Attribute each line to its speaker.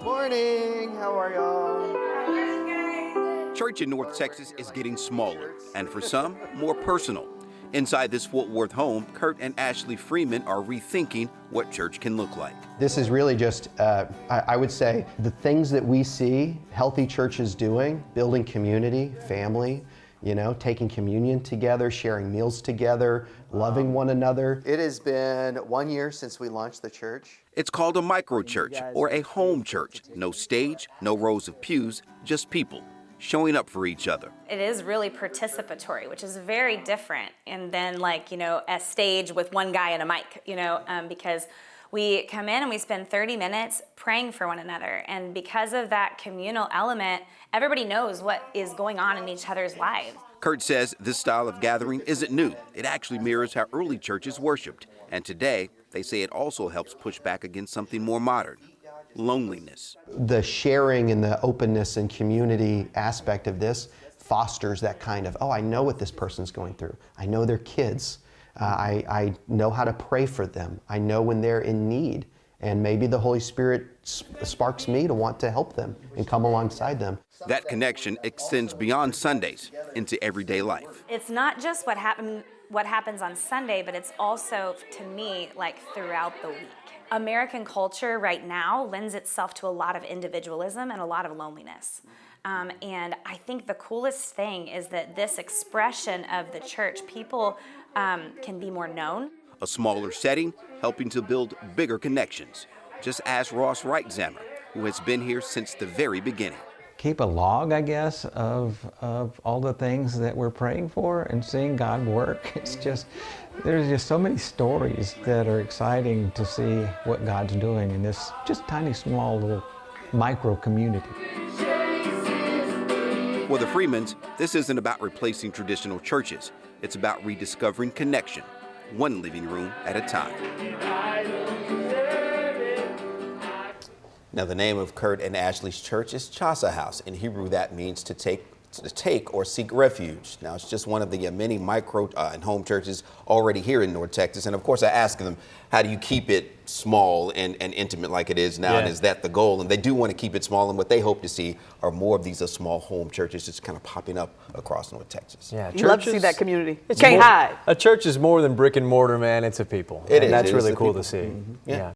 Speaker 1: Morning, how are y'all?
Speaker 2: Church in North Texas is getting smaller, and for some, more personal. Inside this Fort Worth home, Kurt and Ashley Freeman are rethinking what church can look like.
Speaker 1: This is really just, I would say, the things that we see healthy churches doing, building community, family, taking communion together, sharing meals together, loving one another. It has been 1 year since we launched the church.
Speaker 2: It's called a micro church or a home church. No stage, no rows of pews, just people showing up for each other.
Speaker 3: It is really participatory, which is very different. And then a stage with one guy and a mic, because we come in and we spend 30 minutes praying for one another. And because of that communal element, everybody knows what is going on in each other's lives.
Speaker 2: Kurt says this style of gathering isn't new. It actually mirrors how early churches worshiped. And today, they say it also helps push back against something more modern: loneliness.
Speaker 1: The sharing and the openness and community aspect of this fosters that kind of, I know what this person's going through. I know their kids. I know how to pray for them. I know when they're in need. And maybe the Holy Spirit sparks me to want to help them and come alongside them.
Speaker 2: That connection extends beyond Sundays into everyday life.
Speaker 3: It's not just what happens on Sunday, but it's also, to me, throughout the week. American culture right now lends itself to a lot of individualism and a lot of loneliness. And I think the coolest thing is that this expression of the church, people can be more known.
Speaker 2: A smaller setting, helping to build bigger connections. Just ask Ross Reitzhammer, who has been here since the very beginning.
Speaker 4: Keep a log, I guess, of all the things that we're praying for and seeing God work. There's just so many stories that are exciting to see what God's doing in this just tiny, small, little micro community.
Speaker 2: For the Freemans, this isn't about replacing traditional churches. It's about rediscovering connection, one living room at a time. Now, the name of Kurt and Ashley's church is Chasa House. In Hebrew, that means to take or seek refuge. Now, it's just one of the many micro and home churches already here in North Texas. And of course, I asked them, how do you keep it small and intimate like it is now? Yeah. And is that the goal? And they do want to keep it small. And what they hope to see are more of these small home churches just kind of popping up across North Texas.
Speaker 5: Yeah,
Speaker 6: you love to see that community. Can't hide.
Speaker 5: A church is more than brick and mortar, man. It's a people.
Speaker 2: It is.
Speaker 5: That's
Speaker 2: It
Speaker 5: really
Speaker 2: is
Speaker 5: cool
Speaker 2: people.
Speaker 5: to see.
Speaker 2: Mm-hmm. Yeah.